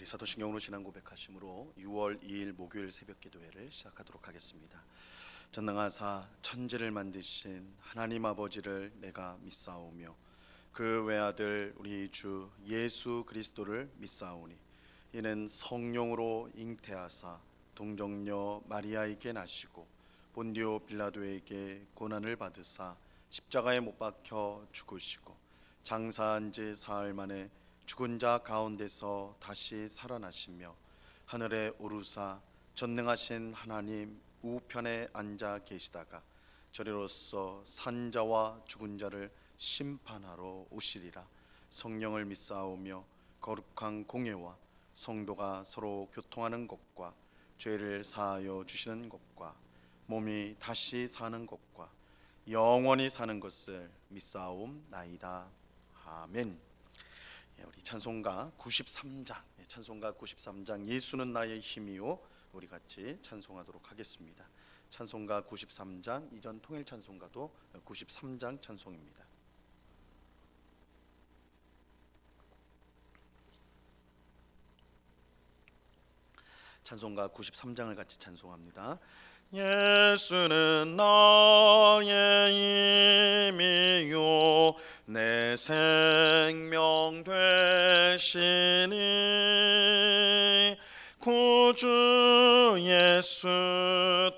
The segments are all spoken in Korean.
우리 사도신경으로 지난 고백하심으로 6월 2일 목요일 새벽 기도회를 시작하도록 하겠습니다. 전능하사 천지를 만드신 하나님 아버지를 내가 믿사오며 그 외아들 우리 주 예수 그리스도를 믿사오니 이는 성령으로 잉태하사 동정녀 마리아에게 나시고 본디오 빌라도에게 고난을 받으사 십자가에 못 박혀 죽으시고 장사한 지 사흘 만에 죽은 자 가운데서 다시 살아나시며 하늘에 오르사 전능하신 하나님 우편에 앉아 계시다가 저리로서 산자와 죽은 자를 심판하러 오시리라. 성령을 믿사오며 거룩한 공예와 성도가 서로 교통하는 것과 죄를 사하여 주시는 것과 몸이 다시 사는 것과 영원히 사는 것을 믿사옵나이다. 아멘. 우리 찬송가 93장 예수는 나의 힘이요 우리 같이 찬송하도록 하겠습니다. 찬송가 93장 이전 통일 찬송가도 93장 찬송입니다. 찬송가 93장을 같이 찬송합니다. 예수는 나의 힘이요 내 생명 되시니 구주 예수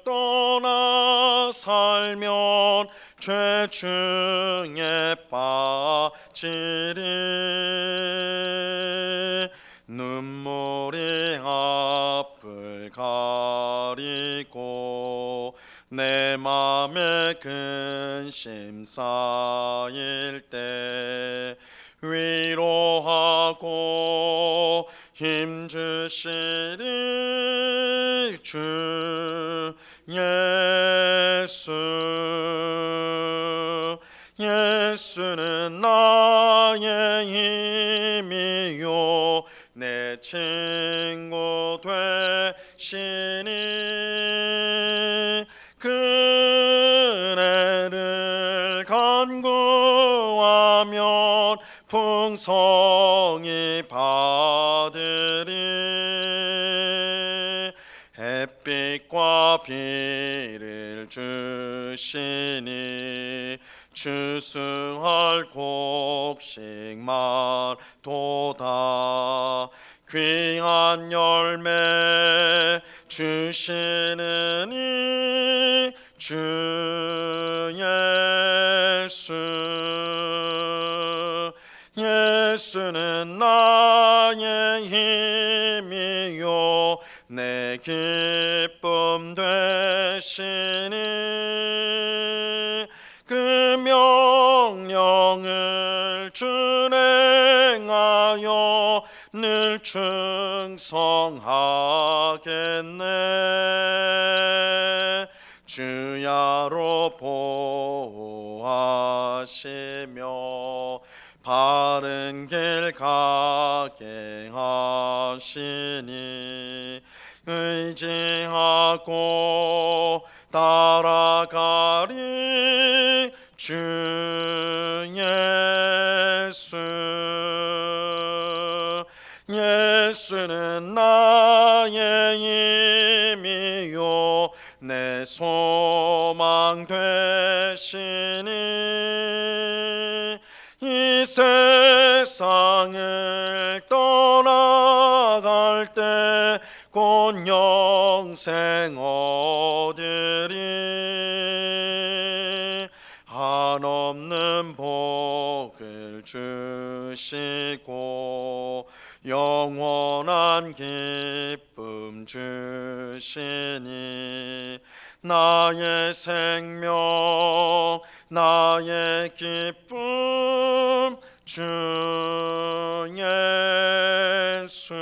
떠나 살면 죄 중에 빠지리 눈물이 앞을 가리고 내 맘에 근심 쌓일 때 위로하고 힘주시리 주 예수. 예수는 나의 힘이요 내 친구 되시니 그네를 간구하면 풍성히 받으리. 햇빛과 비를 주시니 추수할 곡식만 도다. 귀한 열매 주시느니 주 예수. 예수는 나의 힘이요 내 기쁨 되시니 그 명령을 준행하여 늘 충성하겠네. 주야로 보호하시며 바른 길 가게 하시니 의지하고 따라가리 주 예수. 예수는 나의 힘이요 내 소망 되시니 이 세상을 떠나갈 때 곧 영생 얻으리. 한없는 복을 주시고 영원한 기쁨 주시니 나의 생명 나의 기쁨 주 예수.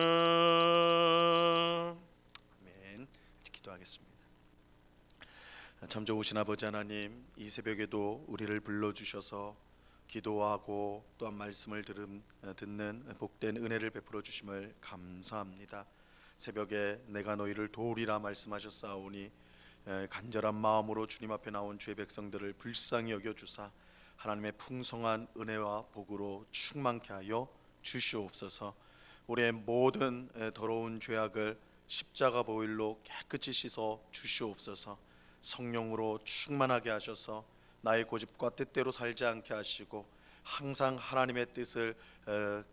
아멘. 기도하겠습니다. 참 좋으신 아버지 하나님, 이 새벽에도 우리를 불러주셔서 기도하고 또한 말씀을 듣는 복된 은혜를 베풀어 주심을 감사합니다. 새벽에 내가 너희를 도우리라 말씀하셨사오니 간절한 마음으로 주님 앞에 나온 주의 백성들을 불쌍히 여겨주사 하나님의 풍성한 은혜와 복으로 충만케 하여 주시옵소서. 우리의 모든 더러운 죄악을 십자가 보혈로 깨끗이 씻어 주시옵소서. 성령으로 충만하게 하셔서 나의 고집과 뜻대로 살지 않게 하시고 항상 하나님의 뜻을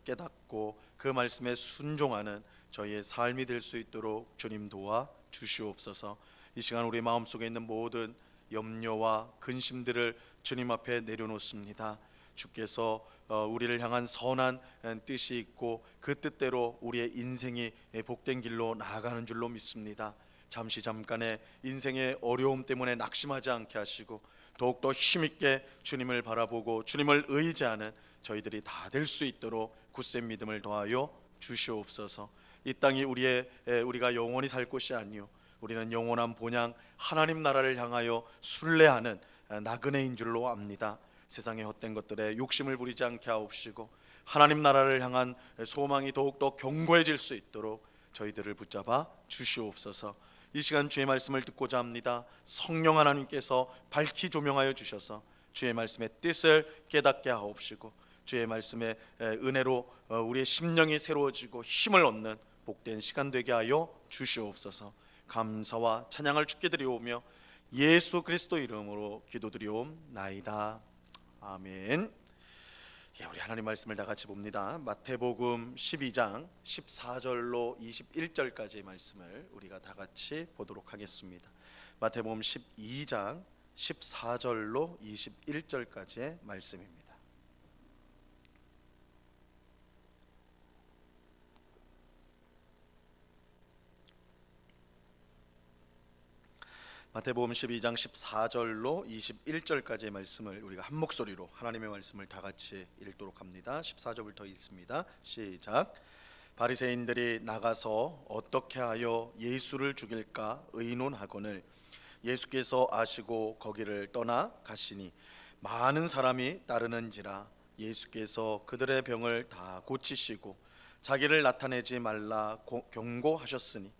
깨닫고 그 말씀에 순종하는 저희의 삶이 될 수 있도록 주님 도와 주시옵소서. 이 시간 우리 마음속에 있는 모든 염려와 근심들을 주님 앞에 내려놓습니다. 주께서 우리를 향한 선한 뜻이 있고 그 뜻대로 우리의 인생이 복된 길로 나아가는 줄로 믿습니다. 잠깐의 인생의 어려움 때문에 낙심하지 않게 하시고 더욱더 힘있게 주님을 바라보고 주님을 의지하는 저희들이 다 될 수 있도록 굳센 믿음을 더하여 주시옵소서. 이 땅이 우리가 영원히 살 곳이 아니요 우리는 영원한 본향 하나님 나라를 향하여 순례하는 나그네인 줄로 압니다. 세상의 헛된 것들에 욕심을 부리지 않게 하옵시고 하나님 나라를 향한 소망이 더욱더 견고해질 수 있도록 저희들을 붙잡아 주시옵소서. 이 시간 주의 말씀을 듣고자 합니다. 성령 하나님께서 밝히 조명하여 주셔서 주의 말씀의 뜻을 깨닫게 하옵시고 주의 말씀의 은혜로 우리의 심령이 새로워지고 힘을 얻는 복된 시간 되게 하여 주시옵소서. 감사와 찬양을 주께 드리오며 예수 그리스도 이름으로 기도드리옵나이다. 아멘. 우리 하나님 말씀을 다 같이 봅니다. 마태복음 12장 14절로 21절까지의 말씀을 우리가 다 같이 보도록 하겠습니다. 마태복음 12장 14절로 21절까지의 말씀입니다. 마태복음 12장 14절로 21절까지의 말씀을 우리가 한 목소리로 하나님의 말씀을 다 같이 읽도록 합니다. 14절부터 읽습니다. 시작. 바리새인들이 나가서 어떻게 하여 예수를 죽일까 의논하거늘 예수께서 아시고 거기를 떠나 가시니 많은 사람이 따르는지라 예수께서 그들의 병을 다 고치시고 자기를 나타내지 말라 경고하셨으니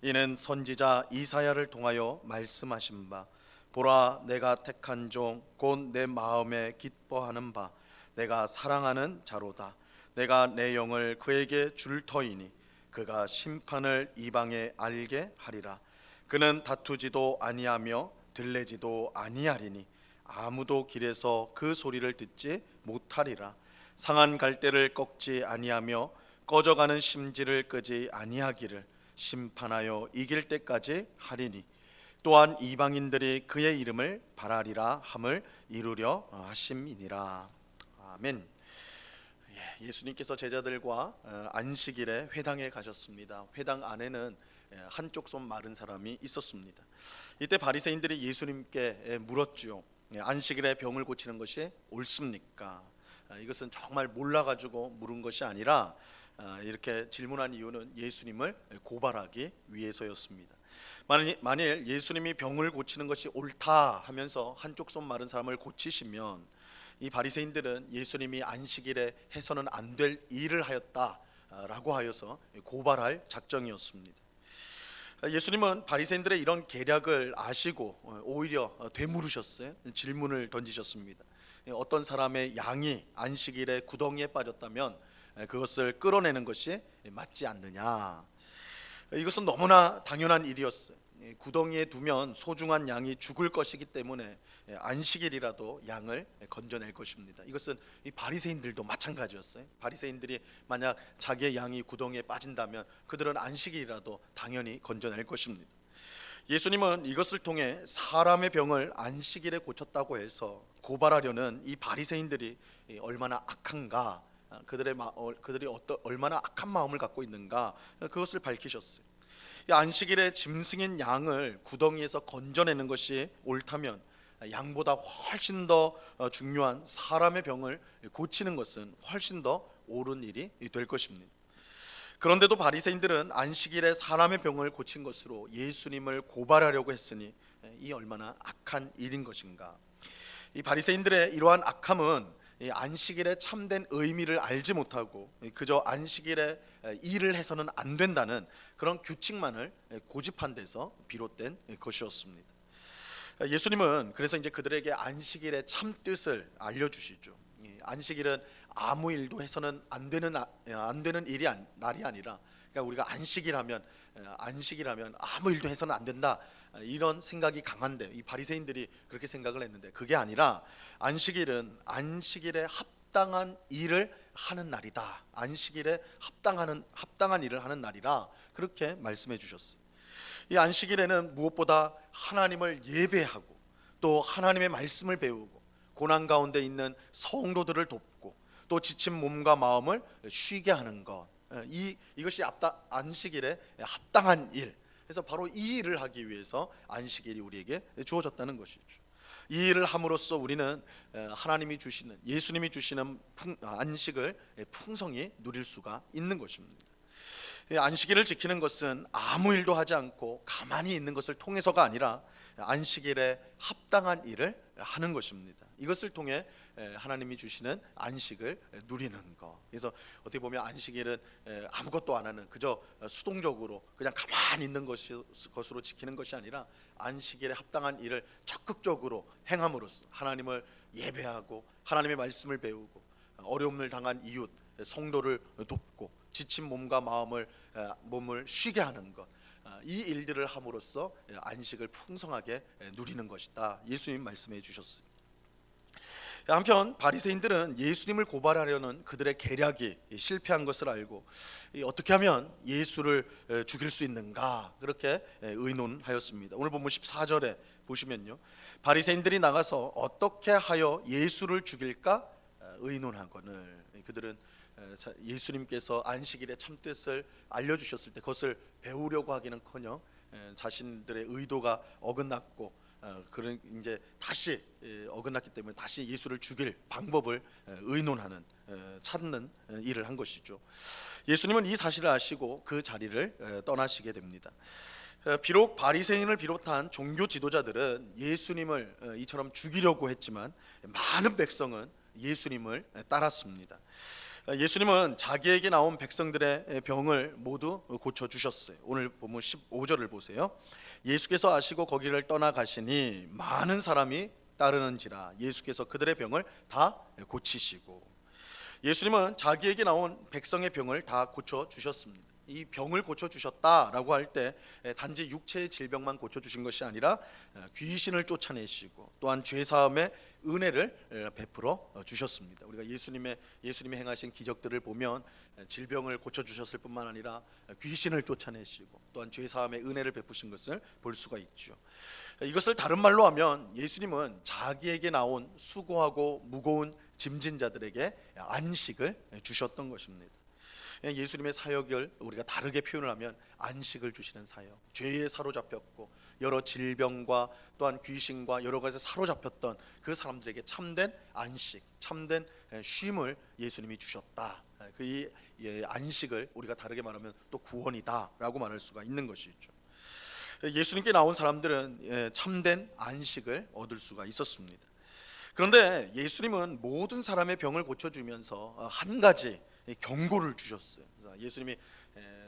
이는 선지자 이사야를 통하여 말씀하신 바 보라 내가 택한 종 곧 내 마음에 기뻐하는 바 내가 사랑하는 자로다. 내가 내 영을 그에게 줄 터이니 그가 심판을 이방에 알게 하리라. 그는 다투지도 아니하며 들레지도 아니하리니 아무도 길에서 그 소리를 듣지 못하리라. 상한 갈대를 꺾지 아니하며 꺼져가는 심지를 끄지 아니하기를 심판하여 이길 때까지 하리니 또한 이방인들이 그의 이름을 바라리라 함을 이루려 하심이니라. 아멘. 예수님께서 제자들과 안식일에 회당에 가셨습니다. 회당 안에는 한쪽 손 마른 사람이 있었습니다. 이때 바리새인들이 예수님께 물었죠. 안식일에 병을 고치는 것이 옳습니까? 이것은 정말 몰라가지고 물은 것이 아니라 이렇게 질문한 이유는 예수님을 고발하기 위해서였습니다. 만일 예수님이 병을 고치는 것이 옳다 하면서 한쪽 손 마른 사람을 고치시면 이 바리새인들은 예수님이 안식일에 해서는 안 될 일을 하였다라고 하여서 고발할 작정이었습니다. 예수님은 바리새인들의 이런 계략을 아시고 오히려 되물으셨어요. 질문을 던지셨습니다. 어떤 사람의 양이 안식일에 구덩이에 빠졌다면 그것을 끌어내는 것이 맞지 않느냐. 이것은 너무나 당연한 일이었어요. 구덩이에 두면 소중한 양이 죽을 것이기 때문에 안식일이라도 양을 건져낼 것입니다. 이것은 이 바리새인들도 마찬가지였어요. 바리새인들이 만약 자기의 양이 구덩이에 빠진다면 그들은 안식일이라도 당연히 건져낼 것입니다. 예수님은 이것을 통해 사람의 병을 안식일에 고쳤다고 해서 고발하려는 이 바리새인들이 얼마나 악한가, 그들이 얼마나 악한 마음을 갖고 있는가, 그것을 밝히셨어요. 안식일에 짐승인 양을 구덩이에서 건져내는 것이 옳다면 양보다 훨씬 더 중요한 사람의 병을 고치는 것은 훨씬 더 옳은 일이 될 것입니다. 그런데도 바리새인들은 안식일에 사람의 병을 고친 것으로 예수님을 고발하려고 했으니 이 얼마나 악한 일인 것인가. 이 바리새인들의 이러한 악함은 안식일의 참된 의미를 알지 못하고 그저 안식일에 일을 해서는 안 된다는 그런 규칙만을 고집한 데서 비롯된 것이었습니다. 예수님은 그래서 이제 그들에게 안식일의 참 뜻을 알려주시죠. 안식일은 아무 일도 해서는 안 되는 날이 아니라, 그러니까 우리가 안식이라면 아무 일도 해서는 안 된다, 이런 생각이 강한데, 이 바리새인들이 그렇게 생각을 했는데, 그게 아니라 안식일은 안식일에 합당한 일을 하는 날이다. 안식일에 합당한 일을 하는 날이라 그렇게 말씀해 주셨어요. 이 안식일에는 무엇보다 하나님을 예배하고 또 하나님의 말씀을 배우고 고난 가운데 있는 성도들을 돕고 또 지친 몸과 마음을 쉬게 하는 것, 이것이 안식일에 합당한 일. 그래서 바로 이 일을 하기 위해서 안식일이 우리에게 주어졌다는 것이죠. 이 일을 함으로써 우리는 예수님이 주시는 안식을 풍성히 누릴 수가 있는 것입니다. 안식일을 지키는 것은 아무 일도 하지 않고 가만히 있는 것을 통해서가 아니라 안식일에 합당한 일을 하는 것입니다. 이것을 통해 하나님이 주시는 안식을 누리는 것. 그래서 어떻게 보면 안식일은 아무것도 안 하는, 그저 수동적으로 그냥 가만히 있는 것으로 지키는 것이 아니라 안식일에 합당한 일을 적극적으로 행함으로써 하나님을 예배하고 하나님의 말씀을 배우고 어려움을 당한 이웃 성도를 돕고 지친 몸과 몸을 쉬게 하는 것, 이 일들을 함으로써 안식을 풍성하게 누리는 것이다. 예수님 말씀해 주셨어요. 한편 바리새인들은 예수님을 고발하려는 그들의 계략이 실패한 것을 알고 어떻게 하면 예수를 죽일 수 있는가, 그렇게 의논하였습니다. 오늘 본문 14절에 보시면요, 바리새인들이 나가서 어떻게 하여 예수를 죽일까 의논하거늘. 그들은 예수님께서 안식일의 참뜻을 알려주셨을 때 그것을 배우려고 하기는커녕 자신들의 의도가 어긋났고 그런 이제 다시 어긋났기 때문에 다시 예수를 죽일 방법을 찾는 일을 한 것이죠. 예수님은 이 사실을 아시고 그 자리를 떠나시게 됩니다. 비록 바리새인을 비롯한 종교 지도자들은 예수님을 이처럼 죽이려고 했지만 많은 백성은 예수님을 따랐습니다. 예수님은 자기에게 나온 백성들의 병을 모두 고쳐주셨어요. 오늘 본문 15절을 보세요. 예수께서 아시고 거기를 떠나가시니 많은 사람이 따르는지라 예수께서 그들의 병을 다 고치시고. 예수님은 자기에게 나온 백성의 병을 다 고쳐주셨습니다. 이 병을 고쳐주셨다라고 할 때 단지 육체의 질병만 고쳐주신 것이 아니라 귀신을 쫓아내시고 또한 죄사함의 은혜를 베풀어 주셨습니다. 우리가 예수님이 행하신 기적들을 보면 질병을 고쳐주셨을 뿐만 아니라 귀신을 쫓아내시고 또한 죄사함의 은혜를 베푸신 것을 볼 수가 있죠. 이것을 다른 말로 하면 예수님은 자기에게 나온 수고하고 무거운 짐진 자들에게 안식을 주셨던 것입니다. 예수님의 사역을 우리가 다르게 표현을 하면 안식을 주시는 사역, 죄에 사로잡혔고 여러 질병과 또한 귀신과 여러 가지 사로잡혔던 그 사람들에게 참된 안식, 참된 쉼을 예수님이 주셨다. 그 안식을 우리가 다르게 말하면 또 구원이다라고 말할 수가 있는 것이죠. 예수님께 나온 사람들은 참된 안식을 얻을 수가 있었습니다. 그런데 예수님은 모든 사람의 병을 고쳐주면서 한 가지 경고를 주셨어요. 예수님이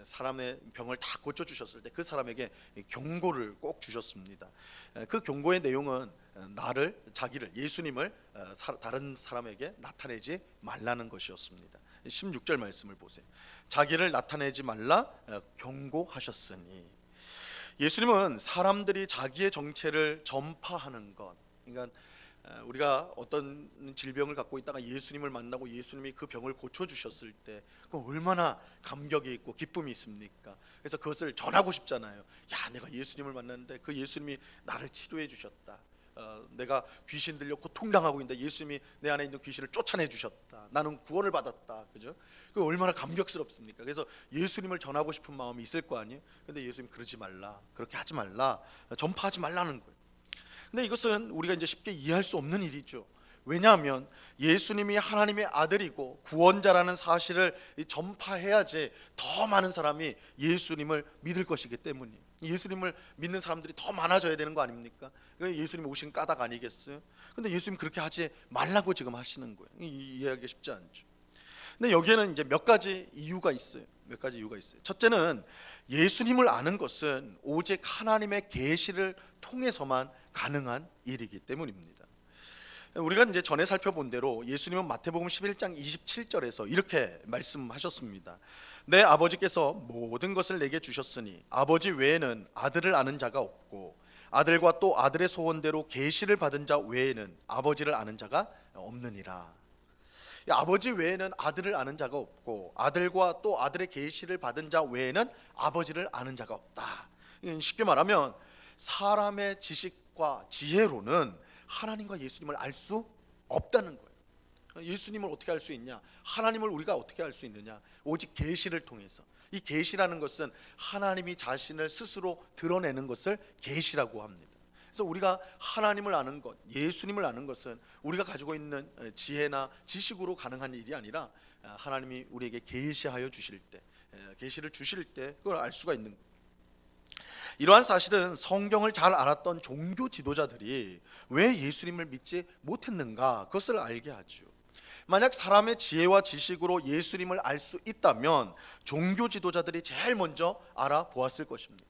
사람의 병을 다 고쳐주셨을 때 그 사람에게 경고를 꼭 주셨습니다. 그 경고의 내용은 예수님을 다른 사람에게 나타내지 말라는 것이었습니다. 16절 말씀을 보세요. 자기를 나타내지 말라 경고하셨으니. 예수님은 사람들이 자기의 정체를 전파하는 것, 그러니까 우리가 어떤 질병을 갖고 있다가 예수님을 만나고 예수님이 그 병을 고쳐주셨을 때 그건 얼마나 감격이 있고 기쁨이 있습니까? 그래서 그것을 전하고 싶잖아요. 야, 내가 예수님을 만났는데 그 예수님이 나를 치료해 주셨다. 내가 귀신 들려 고통당하고 있는데 예수님이 내 안에 있는 귀신을 쫓아내 주셨다. 나는 구원을 받았다. 그죠? 그 얼마나 감격스럽습니까? 그래서 예수님을 전하고 싶은 마음이 있을 거 아니에요? 근데 예수님 그러지 말라, 그렇게 하지 말라, 전파하지 말라는 거예요. 근데 이것은 우리가 이제 쉽게 이해할 수 없는 일이죠. 왜냐하면 예수님이 하나님의 아들이고 구원자라는 사실을 전파해야지 더 많은 사람이 예수님을 믿을 것이기 때문이에요. 예수님을 믿는 사람들이 더 많아져야 되는 거 아닙니까? 예수님 오신 까닭 아니겠어요? 근데 예수님 그렇게 하지 말라고 지금 하시는 거예요. 이해하기 쉽지 않죠. 근데 여기에는 이제 몇 가지 이유가 있어요. 첫째는 예수님을 아는 것은 오직 하나님의 계시를 통해서만 가능한 일이기 때문입니다. 우리가 이제 전에 살펴본 대로 예수님은 마태복음 11장 27절에서 이렇게 말씀하셨습니다. 내 아버지께서 모든 것을 내게 주셨으니 아버지 외에는 아들을 아는 자가 없고 아들과 또 아들의 소원대로 계시를 받은 자 외에는 아버지를 아는 자가 없느니라. 아버지 외에는 아들을 아는 자가 없고 아들과 또 아들의 계시를 받은 자 외에는 아버지를 아는 자가 없다. 쉽게 말하면 사람의 지식과 지혜로는 하나님과 예수님을 알 수 없다는 거예요. 예수님을 어떻게 알 수 있냐? 하나님을 우리가 어떻게 알 수 있느냐? 오직 계시를 통해서. 이 계시라는 것은 하나님이 자신을 스스로 드러내는 것을 계시라고 합니다. 그래서 우리가 하나님을 아는 것, 예수님을 아는 것은 우리가 가지고 있는 지혜나 지식으로 가능한 일이 아니라 하나님이 우리에게 계시하여 주실 때, 계시를 주실 때 그걸 알 수가 있는 거예요. 이러한 사실은 성경을 잘 알았던 종교 지도자들이 왜 예수님을 믿지 못했는가, 그것을 알게 하죠. 만약 사람의 지혜와 지식으로 예수님을 알 수 있다면 종교 지도자들이 제일 먼저 알아보았을 것입니다.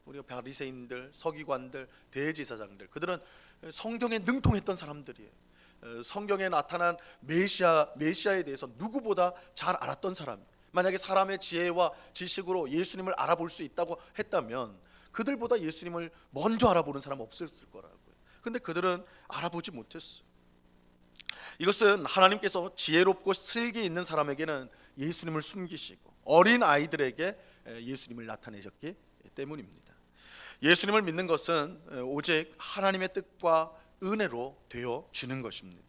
우리가 바리새인들, 서기관들, 대제사장들, 그들은 성경에 능통했던 사람들이에요. 성경에 나타난 메시아에 대해서 누구보다 잘 알았던 사람. 만약에 사람의 지혜와 지식으로 예수님을 알아볼 수 있다고 했다면 그들보다 예수님을 먼저 알아보는 사람은 없었을 거라고요. 근데 그들은 알아보지 못했어요. 이것은 하나님께서 지혜롭고 슬기 있는 사람에게는 예수님을 숨기시고 어린 아이들에게 예수님을 나타내셨기 때문입니다. 예수님을 믿는 것은 오직 하나님의 뜻과 은혜로 되어지는 것입니다.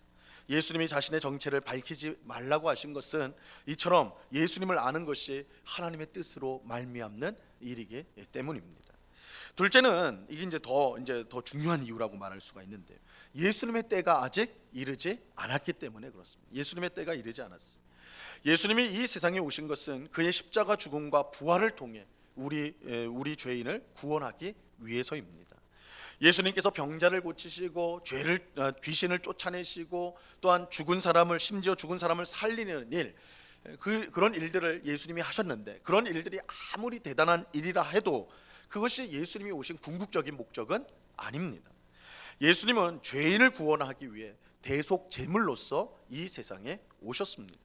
예수님이 자신의 정체를 밝히지 말라고 하신 것은 이처럼 예수님을 아는 것이 하나님의 뜻으로 말미암는 일이기 때문입니다. 둘째는 이게 이제 더 중요한 이유라고 말할 수가 있는데요. 예수님의 때가 아직 이르지 않았기 때문에 그렇습니다. 예수님의 때가 이르지 않았어요. 예수님이 이 세상에 오신 것은 그의 십자가 죽음과 부활을 통해 우리 죄인을 구원하기 위해서입니다. 예수님께서 병자를 고치시고 귀신을 쫓아내시고 또한 심지어 죽은 사람을 살리는 일, 그런 일들을 예수님이 하셨는데 그런 일들이 아무리 대단한 일이라 해도 그것이 예수님이 오신 궁극적인 목적은 아닙니다. 예수님은 죄인을 구원하기 위해 대속 제물로서 이 세상에 오셨습니다.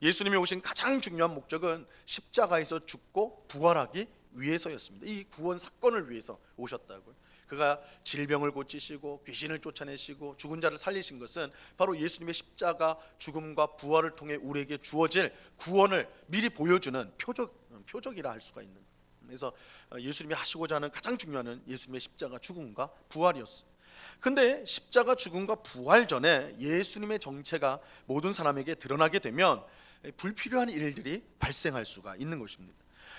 예수님이 오신 가장 중요한 목적은 십자가에서 죽고 부활하기 위해서였습니다. 이 구원 사건을 위해서 오셨다고요. 그가 질병을 고치시고 귀신을 쫓아내시고 죽은 자를 살리신 것은 바로 예수님의 십자가 죽음과 부활을 통해 우리에게 주어질 구원을 미리 보여주는 표적이라 할 수가 있는 거예요. 그래서 예수님이 하시고자 하는 가장 중요한 예수님의 십자가 죽음과 부활이었어요. 근데 십자가 죽음과 부활 전에 예수님의 정체가 모든 사람에게 드러나게 되면 불필요한 일들이 발생할 수가 있는 것입니다.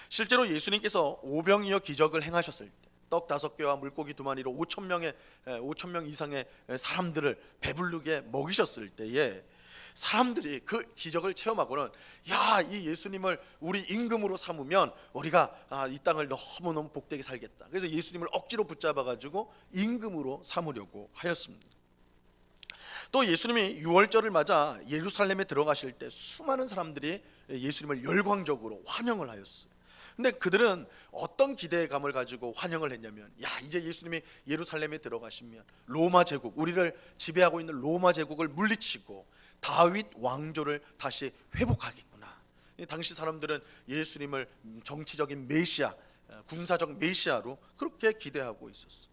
실제로 예수님께서 오병이어 기적을 행하셨을 때 떡 5개와 물고기 2마리로 5천 명 이상의 사람들을 배부르게 먹이셨을 때에 사람들이 그 기적을 체험하고는 이 예수님을 우리 임금으로 삼으면 우리가 이 땅을 너무너무 복되게 살겠다. 그래서 예수님을 억지로 붙잡아 가지고 임금으로 삼으려고 하였습니다. 또 예수님이 유월절을 맞아 예루살렘에 들어가실 때 수많은 사람들이 예수님을 열광적으로 환영을 하였어요. 근데 그들은 어떤 기대감을 가지고 환영을 했냐면 이제 예수님이 예루살렘에 들어가시면 로마 제국, 우리를 지배하고 있는 로마 제국을 물리치고 다윗 왕조를 다시 회복하겠구나. 당시 사람들은 예수님을 정치적인 메시아, 군사적 메시아로 그렇게 기대하고 있었어요.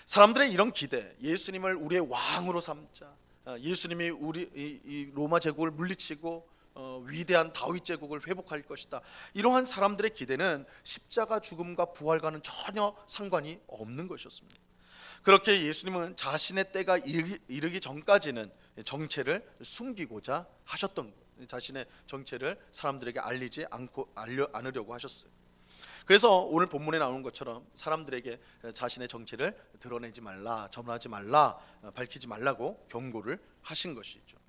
사람들의 이런 기대, 예수님을 우리의 왕으로 삼자, 예수님이 이 로마 제국을 물리치고 위대한 다윗 제국을 회복할 것이다, 이러한 사람들의 기대는 십자가 죽음과 부활과는 전혀 상관이 없는 것이었습니다. 그렇게 예수님은 자신의 때가 이르기 전까지는 정체를 숨기고자 하셨던 거예요. 자신의 정체를 사람들에게 않으려고 하셨어요. 그래서 오늘 본문에 나오는 것처럼 사람들에게 자신의 정체를 드러내지 말라, 전하지 말라, 밝히지 말라고 경고를 하신 것이죠.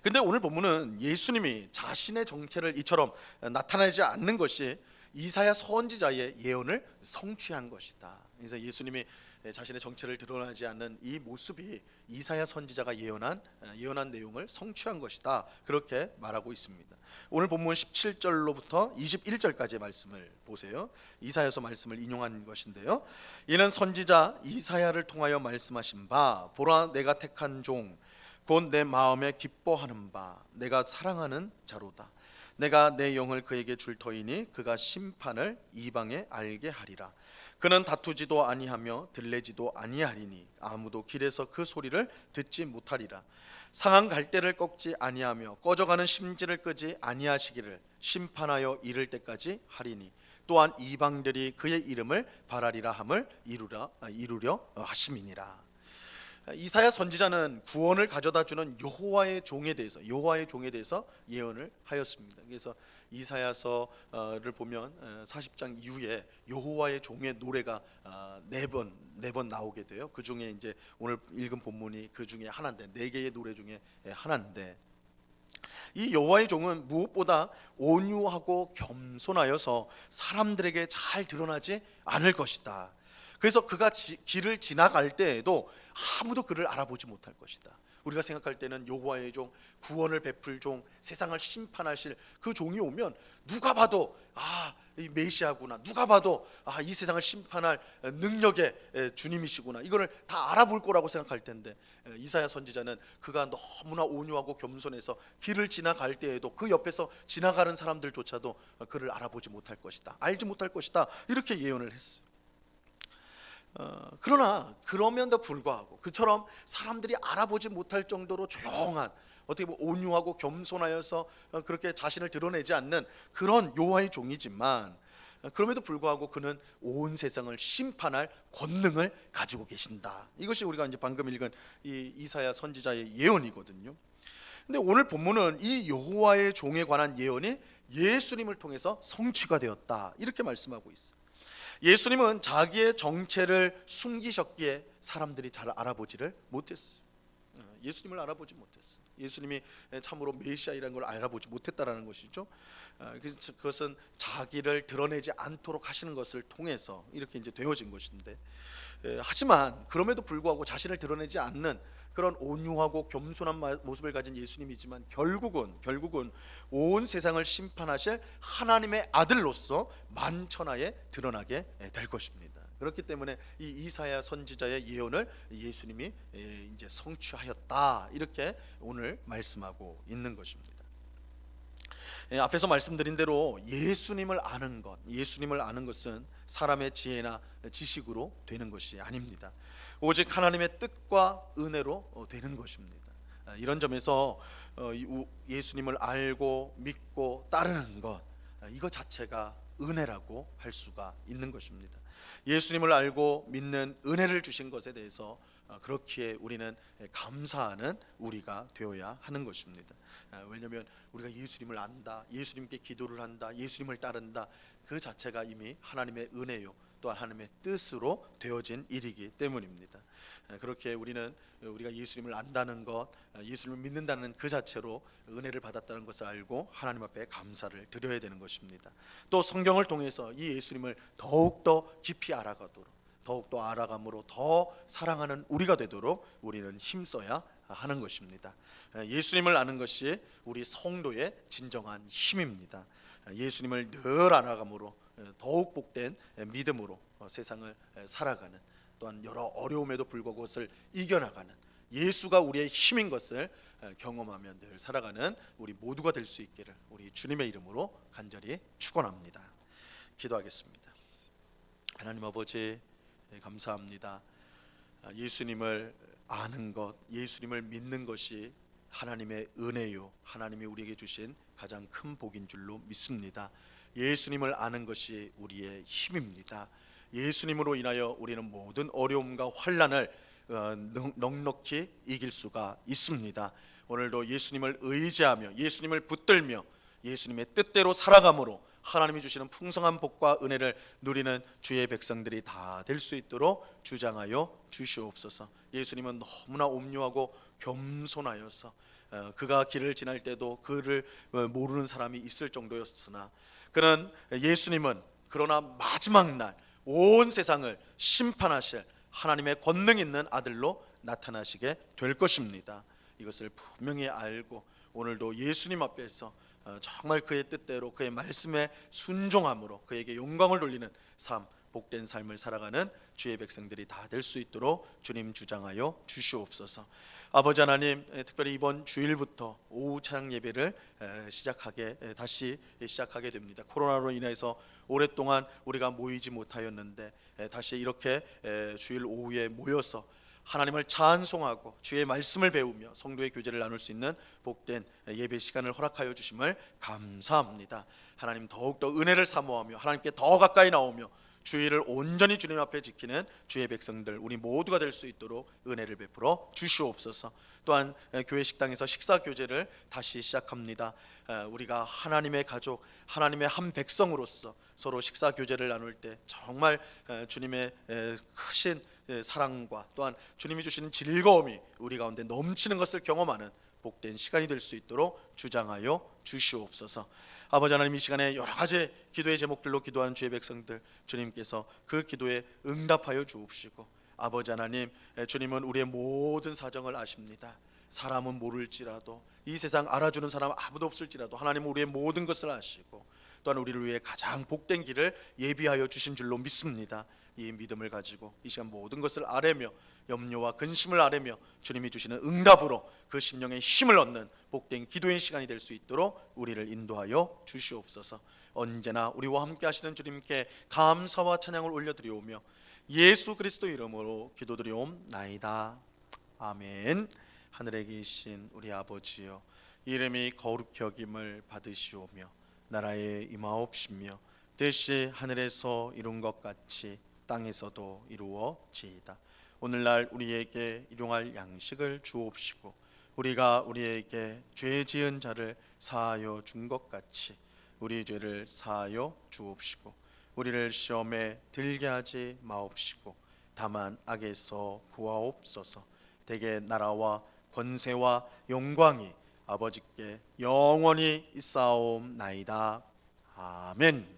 근데 오늘 본문은 예수님이 자신의 정체를 이처럼 나타내지 않는 것이 이사야 선지자의 예언을 성취한 것이다. 그래서 예수님이 자신의 정체를 드러나지 않는 이 모습이 이사야 선지자가 예언한 내용을 성취한 것이다, 그렇게 말하고 있습니다. 오늘 본문 17절로부터 21절까지의 말씀을 보세요. 이사야서 말씀을 인용한 것인데요. 이는 선지자 이사야를 통하여 말씀하신 바, 보라 내가 택한 종 곧 내 마음에 기뻐하는 바 내가 사랑하는 자로다. 내가 내 영을 그에게 줄 터이니 그가 심판을 이방에 알게 하리라. 그는 다투지도 아니하며 들레지도 아니하리니 아무도 길에서 그 소리를 듣지 못하리라. 상한 갈대를 꺾지 아니하며 꺼져가는 심지를 끄지 아니하시기를 심판하여 이를 때까지 하리니 또한 이방들이 그의 이름을 바라리라 함을 이루려 하심이니라. 이사야 선지자는 구원을 가져다주는 여호와의 종에 대해서 예언을 하였습니다. 그래서 이사야서를 보면 40장 이후에 여호와의 종의 노래가 네 번 나오게 돼요. 그 중에 이제 오늘 읽은 본문이 그 중에 하나인데, 네 개의 노래 중에 하나인데, 이 여호와의 종은 무엇보다 온유하고 겸손하여서 사람들에게 잘 드러나지 않을 것이다. 그래서 그가 길을 지나갈 때에도 아무도 그를 알아보지 못할 것이다. 우리가 생각할 때는 여호와의 종, 구원을 베풀 종, 세상을 심판하실 그 종이 오면 누가 봐도 이 메시아구나, 누가 봐도 이 세상을 심판할 능력의 주님이시구나, 이거를 다 알아볼 거라고 생각할 텐데, 이사야 선지자는 그가 너무나 온유하고 겸손해서 길을 지나갈 때에도 그 옆에서 지나가는 사람들조차도 그를 알아보지 못할 것이다, 알지 못할 것이다, 이렇게 예언을 했어요. 그러나 그럼에도 불구하고 그처럼 사람들이 알아보지 못할 정도로 조용한, 어떻게 보면 온유하고 겸손하여서 그렇게 자신을 드러내지 않는 그런 여호와의 종이지만, 그럼에도 불구하고 그는 온 세상을 심판할 권능을 가지고 계신다. 이것이 우리가 이제 방금 읽은 이 이사야 선지자의 예언이거든요. 근데 오늘 본문은 이 여호와의 종에 관한 예언이 예수님을 통해서 성취가 되었다, 이렇게 말씀하고 있어요. 예수님은 자기의 정체를 숨기셨기에 사람들이 잘 알아보지를 못했어요. 예수님을 알아보지 못했어요. 예수님이 참으로 메시아이라는 걸 알아보지 못했다라는 것이죠. 그것은 자기를 드러내지 않도록 하시는 것을 통해서 이렇게 이제 되어진 것인데, 하지만 그럼에도 불구하고 자신을 드러내지 않는 그런 온유하고 겸손한 모습을 가진 예수님이지만 결국은 온 세상을 심판하실 하나님의 아들로서 만천하에 드러나게 될 것입니다. 그렇기 때문에 이 이사야 선지자의 예언을 예수님이 이제 성취하였다, 이렇게 오늘 말씀하고 있는 것입니다. 앞에서 말씀드린 대로 예수님을 아는 것은 사람의 지혜나 지식으로 되는 것이 아닙니다. 오직 하나님의 뜻과 은혜로 되는 것입니다. 이런 점에서 예수님을 알고 믿고 따르는 것, 이거 자체가 은혜라고 할 수가 있는 것입니다. 예수님을 알고 믿는 은혜를 주신 것에 대해서 그렇기에 우리는 감사하는 우리가 되어야 하는 것입니다. 왜냐하면 우리가 예수님을 안다, 예수님께 기도를 한다, 예수님을 따른다, 그 자체가 이미 하나님의 은혜요, 또한 하나님의 뜻으로 되어진 일이기 때문입니다. 그렇게 우리가 예수님을 안다는 것, 예수님을 믿는다는 그 자체로 은혜를 받았다는 것을 알고 하나님 앞에 감사를 드려야 되는 것입니다. 또 성경을 통해서 이 예수님을 더욱더 깊이 더욱더 알아감으로 더 사랑하는 우리가 되도록 우리는 힘써야 하는 것입니다. 예수님을 아는 것이 우리 성도의 진정한 힘입니다. 예수님을 늘 알아감으로 더욱 복된 믿음으로 세상을 살아가는, 또한 여러 어려움에도 불구하고 그것을 이겨나가는 예수가 우리의 힘인 것을 경험하며 늘 살아가는 우리 모두가 될 수 있기를 우리 주님의 이름으로 간절히 축원합니다. 기도하겠습니다. 하나님 아버지, 감사합니다. 예수님을 아는 것, 예수님을 믿는 것이 하나님의 은혜요, 하나님이 우리에게 주신 가장 큰 복인 줄로 믿습니다. 예수님을 아는 것이 우리의 힘입니다. 예수님으로 인하여 우리는 모든 어려움과 환난을 넉넉히 이길 수가 있습니다. 오늘도 예수님을 의지하며 예수님을 붙들며 예수님의 뜻대로 살아감으로 하나님이 주시는 풍성한 복과 은혜를 누리는 주의 백성들이 다 될 수 있도록 주장하여 주시옵소서. 예수님은 너무나 온유하고 겸손하여서 그가 길을 지날 때도 그를 모르는 사람이 있을 정도였으나, 그는 예수님은 그러나 마지막 날 온 세상을 심판하실 하나님의 권능 있는 아들로 나타나시게 될 것입니다. 이것을 분명히 알고 오늘도 예수님 앞에서 정말 그의 뜻대로 그의 말씀에 순종함으로 그에게 영광을 돌리는 삶, 복된 삶을 살아가는 주의 백성들이 다 될 수 있도록 주님 주장하여 주시옵소서. 아버지 하나님, 특별히 이번 주일부터 오후 찬양 예배를 다시 시작하게 됩니다. 코로나로 인해서 오랫동안 우리가 모이지 못하였는데 다시 이렇게 주일 오후에 모여서 하나님을 찬송하고 주의 말씀을 배우며 성도의 교제를 나눌 수 있는 복된 예배 시간을 허락하여 주심을 감사합니다. 하나님, 더욱더 은혜를 사모하며 하나님께 더 가까이 나오며 주의를 온전히 주님 앞에 지키는 주의 백성들 우리 모두가 될 수 있도록 은혜를 베풀어 주시옵소서. 또한 교회 식당에서 식사 교제를 다시 시작합니다. 우리가 하나님의 가족, 하나님의 한 백성으로서 서로 식사 교제를 나눌 때 정말 주님의 크신 사랑과 또한 주님이 주시는 즐거움이 우리 가운데 넘치는 것을 경험하는 복된 시간이 될 수 있도록 주장하여 주시옵소서. 아버지 하나님, 이 시간에 여러 가지 기도의 제목들로 기도하는 주의 백성들 주님께서 그 기도에 응답하여 주옵시고, 아버지 하나님, 주님은 우리의 모든 사정을 아십니다. 사람은 모를지라도, 이 세상 알아주는 사람 아무도 없을지라도 하나님은 우리의 모든 것을 아시고 또한 우리를 위해 가장 복된 길을 예비하여 주신 줄로 믿습니다. 이 믿음을 가지고 이 시간 모든 것을 아뢰며 염려와 근심을 아뢰며 주님이 주시는 응답으로 그 심령의 힘을 얻는 복된 기도의 시간이 될 수 있도록 우리를 인도하여 주시옵소서. 언제나 우리와 함께 하시는 주님께 감사와 찬양을 올려드리오며 예수 그리스도 이름으로 기도드리옵나이다. 아멘. 하늘에 계신 우리 아버지여, 이름이 거룩히 여김을 받으시오며 나라에 임하옵시며 뜻이 하늘에서 이룬 것 같이 땅에서도 이루어지이다. 오늘날 우리에게 일용할 양식을 주옵시고 우리가 우리에게 죄 지은 자를 사하여 준 것 같이 우리 죄를 사하여 주옵시고 우리를 시험에 들게 하지 마옵시고 다만 악에서 구하옵소서. 대개 나라와 권세와 영광이 아버지께 영원히 있사옵나이다. 아멘.